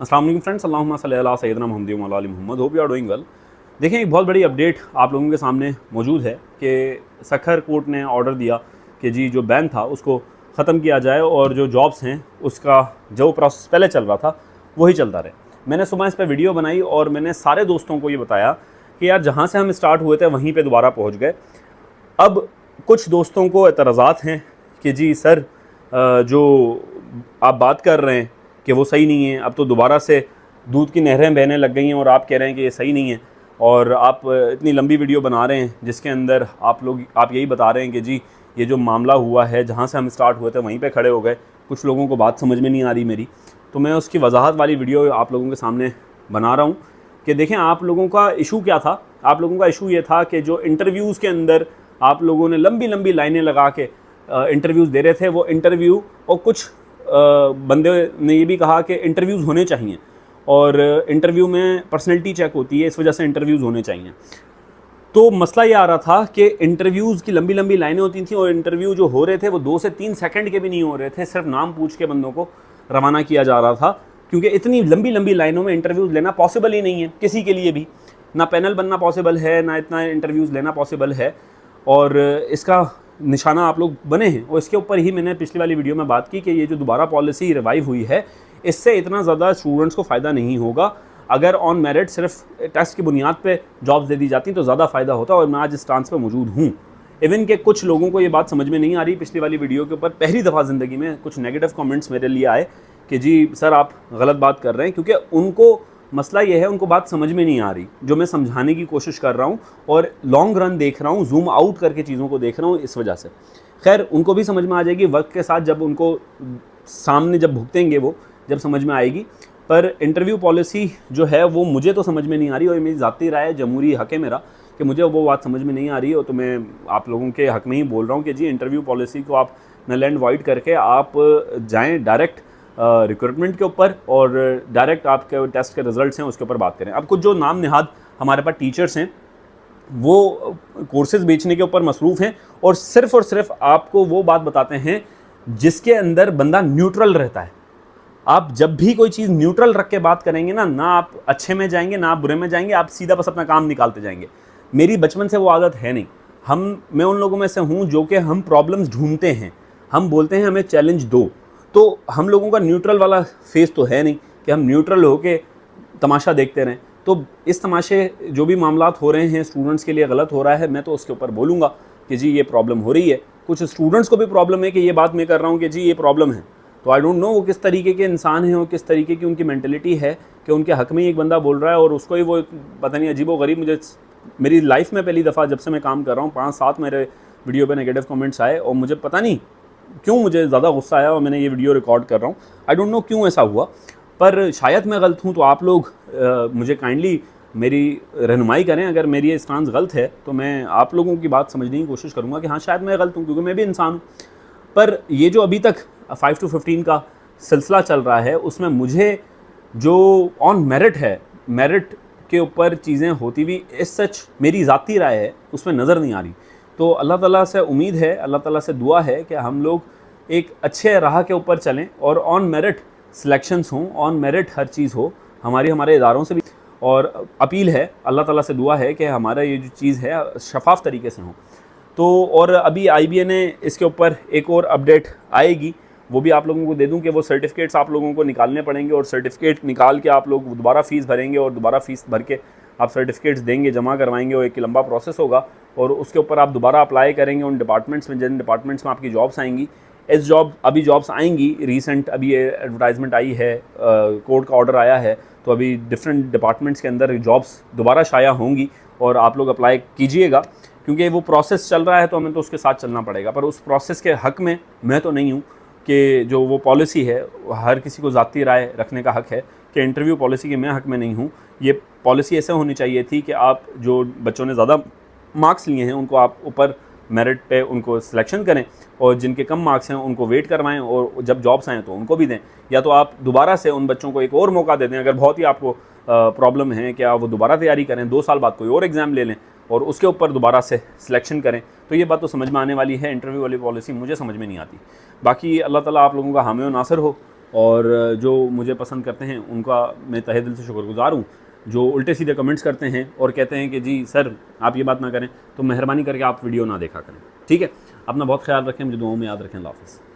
अस्सलाम वालेकुम फ्रेंड्स, अल्लाहुम्मा सल्ली अला सय्यिदना मुहम्मद व अला आलि Muhammad. Hope you are doing well. देखें, एक बहुत बड़ी अपडेट आप लोगों के सामने मौजूद है कि सखर कोर्ट ने ऑर्डर दिया कि जी जो बैन था उसको ख़त्म किया जाए और जो जॉब्स हैं उसका जो प्रोसेस पहले चल रहा था वही चलता रहे। मैंने सुबह इस पर वीडियो बनाई और मैंने सारे दोस्तों को ये बताया कि यार जहाँ से हम स्टार्ट हुए थे वहीं पर दोबारा पहुँच गए। अब कुछ दोस्तों को एतराज़ात हैं कि जी सर जो आप बात कर रहे हैं कि वो सही नहीं है, अब तो दोबारा से दूध की नहरें बहने लग गई हैं और आप कह रहे हैं कि ये सही नहीं है। और आप इतनी लंबी वीडियो बना रहे हैं जिसके अंदर आप यही बता रहे हैं कि जी ये जो मामला हुआ है जहाँ से हम स्टार्ट हुए थे वहीं पे खड़े हो गए। कुछ लोगों को बात समझ में नहीं आ रही मेरी, तो मैं उसकी वजाहत वाली वीडियो आप लोगों के सामने बना रहा हूँ कि देखें आप लोगों का इशू क्या था। आप लोगों का इशू ये था कि जो इंटरव्यूज़ के अंदर आप लोगों ने लंबी लंबी लाइनें लगा के इंटरव्यूज़ दे रहे थे, वो इंटरव्यू और कुछ बंदे ने ये भी कहा कि इंटरव्यूज़ होने चाहिए और इंटरव्यू में पर्सनैलिटी चेक होती है, इस वजह से इंटरव्यूज़ होने चाहिए। तो मसला ये आ रहा था कि इंटरव्यूज़ की लंबी लंबी लाइनें होती थी और इंटरव्यू जो हो रहे थे वो 2 से 3 सेकंड के भी नहीं हो रहे थे, सिर्फ नाम पूछ के बंदों को रवाना किया जा रहा था, क्योंकि इतनी लंबी लंबी लाइनों में इंटरव्यूज़ लेना पॉसिबल ही नहीं है किसी के लिए भी। ना पैनल बनना पॉसिबल है, ना इतना इंटरव्यूज़ लेना पॉसिबल है। और इसका निशाना आप लोग बने हैं और इसके ऊपर ही मैंने पिछली वाली वीडियो में बात की कि ये जो दोबारा पॉलिसी रिवाइव हुई है इससे इतना ज़्यादा स्टूडेंट्स को फ़ायदा नहीं होगा। अगर ऑन मेरिट सिर्फ टेस्ट की बुनियाद पे जॉब्स दे दी जाती तो ज़्यादा फ़ायदा होता और मैं आज इस स्टांस पे मौजूद हूँ। इवन के कुछ लोगों को ये बात समझ में नहीं आ रही। पिछली वाली वीडियो के ऊपर पहली दफ़ा ज़िंदगी में कुछ नेगेटिव कमेंट्स मेरे लिए आए कि जी सर आप गलत बात कर रहे हैं, क्योंकि उनको मसला ये है, उनको बात समझ में नहीं आ रही जो मैं समझाने की कोशिश कर रहा हूँ और लॉन्ग रन देख रहा हूँ, जूम आउट करके चीज़ों को देख रहा हूँ, इस वजह से। खैर उनको भी समझ में आ जाएगी वक्त के साथ, जब उनको सामने जब भुगतेंगे वो जब समझ में आएगी। पर इंटरव्यू पॉलिसी जो है वो मुझे तो समझ में नहीं आ रही और मेरी ज़ाती राय है, जमहूरी हक़ है मेरा कि मुझे वो बात समझ में नहीं आ रही है। तो मैं आप लोगों के हक़ में ही बोल रहा हूँ कि जी इंटरव्यू पॉलिसी को आप नल एंड वॉइड करके आप जाएँ डायरेक्ट रिक्रूटमेंट के ऊपर और डायरेक्ट आपके टेस्ट के रिजल्ट्स हैं उसके ऊपर बात करें। अब कुछ जो नाम निहाद हमारे पास टीचर्स हैं वो कोर्सेज़ बेचने के ऊपर मसरूफ़ हैं और सिर्फ आपको वो बात बताते हैं जिसके अंदर बंदा न्यूट्रल रहता है। आप जब भी कोई चीज़ न्यूट्रल रख के बात करेंगे ना आप अच्छे में जाएंगे ना आप बुरे में जाएंगे, आप सीधा बस अपना काम निकालते जाएंगे। मेरी बचपन से वो आदत है नहीं। मैं उन लोगों में से हूँ जो कि हम प्रॉब्लम्स ढूंढते हैं, हम बोलते हैं हमें चैलेंज दो। तो हम लोगों का न्यूट्रल वाला फेस तो है नहीं कि हम न्यूट्रल होके तमाशा देखते रहें। तो इस तमाशे जो भी मामलात हो रहे हैं स्टूडेंट्स के लिए गलत हो रहा है, मैं तो उसके ऊपर बोलूँगा कि जी ये प्रॉब्लम हो रही है। कुछ स्टूडेंट्स को भी प्रॉब्लम है कि ये बात मैं कर रहा हूँ कि जी ये प्रॉब्लम है। तो आई डोंट नो वो किस तरीके के इंसान हैं और किस तरीके की उनकी मेंटलिटी है कि उनके हक़ में ही एक बंदा बोल रहा है और उसको ही वो पता नहीं अजीब व गरीब। मुझे मेरी लाइफ में पहली दफ़ा जब से मैं काम कर रहा हूँ 5-7 मेरे वीडियो पे नेगेटिव कमेंट्स आए और मुझे पता नहीं क्यों मुझे ज़्यादा गुस्सा आया और मैंने ये वीडियो रिकॉर्ड कर रहा हूँ। आई डोंट नो क्यों ऐसा हुआ, पर शायद मैं गलत हूँ। तो आप लोग मुझे काइंडली मेरी रहनुमाई करें। अगर मेरी ये स्टांस गलत है तो मैं आप लोगों की बात समझने की कोशिश करूँगा कि हाँ शायद मैं गलत हूँ, क्योंकि मैं भी इंसान हूँ। पर ये जो अभी तक 5 to 15 का सिलसिला चल रहा है उसमें मुझे जो ऑन मेरिट है, मेरिट के ऊपर चीज़ें होती हुई इस सच मेरी ज़ाती राय है उसमें नज़र नहीं आ रही। तो अल्लाह ताला से उम्मीद है, अल्लाह ताला से दुआ है कि हम लोग एक अच्छे राह के ऊपर चलें और ऑन मेरिट सिलेक्शंस हों, ऑन मेरिट हर चीज़ हो हमारे इदारों से भी। और अपील है, अल्लाह ताला से दुआ है कि हमारा ये जो चीज़ है शफाफ तरीके से हो। तो और अभी IBA ने इसके ऊपर एक और अपडेट आएगी, वो भी आप लोगों को दे दूं कि वो सर्टिफिकेट्स आप लोगों को निकालने पड़ेंगे और सर्टिफिकेट निकाल के आप लोग दोबारा फ़ीस भरेंगे और दोबारा फ़ीस भर के आप सर्टिफिकेट्स देंगे, जमा करवाएंगे और एक लंबा प्रोसेस होगा और उसके ऊपर आप दोबारा अप्लाई करेंगे उन डिपार्टमेंट्स में जिन डिपार्टमेंट्स में आपकी जॉब्स आएंगी। अभी जॉब्स आएंगी रिसेंट, अभी ये एडवर्टाइजमेंट आई है, कोर्ट का ऑर्डर आया है, तो अभी डिफरेंट डिपार्टमेंट्स के अंदर जॉब्स दोबारा शाया होंगी और आप लोग अप्लाई कीजिएगा, क्योंकि वो प्रोसेस चल रहा है तो हमें तो उसके साथ चलना पड़ेगा। पर उस प्रोसेस के हक़ में मैं तो नहीं हूँ कि जो वो पॉलिसी है, हर किसी को ज़ाती राय रखने का हक़ है कि इंटरव्यू पॉलिसी के मैं हक़ में नहीं हूँ। ये पॉलिसी ऐसे होनी चाहिए थी कि आप जो बच्चों ने ज़्यादा मार्क्स लिए हैं उनको आप ऊपर मेरिट पे उनको सिलेक्शन करें और जिनके कम मार्क्स हैं उनको वेट करवाएं और जब जॉब्स आएँ तो उनको भी दें, या तो आप दोबारा से उन बच्चों को एक और मौका दे दें। अगर बहुत ही आपको प्रॉब्लम है कि आप वो दोबारा तैयारी करें, 2 साल बाद कोई और एग्ज़ाम ले लें और उसके ऊपर दोबारा से सिलेक्शन करें, तो ये बात तो समझ में आने वाली है। इंटरव्यू वाली पॉलिसी मुझे समझ में नहीं आती। बाकी अल्लाह ताला आप लोगों का हामी और नासिर हो और जो मुझे पसंद करते हैं उनका मैं तहे दिल से शुक्रगुजार हूँ। जो उल्टे सीधे कमेंट्स करते हैं और कहते हैं कि जी सर आप ये बात ना करें, तो मेहरबानी करके आप वीडियो ना देखा करें। ठीक है, अपना बहुत ख्याल रखें, मुझे दुआओं में याद रखें। अल्लाह हाफ़िज़।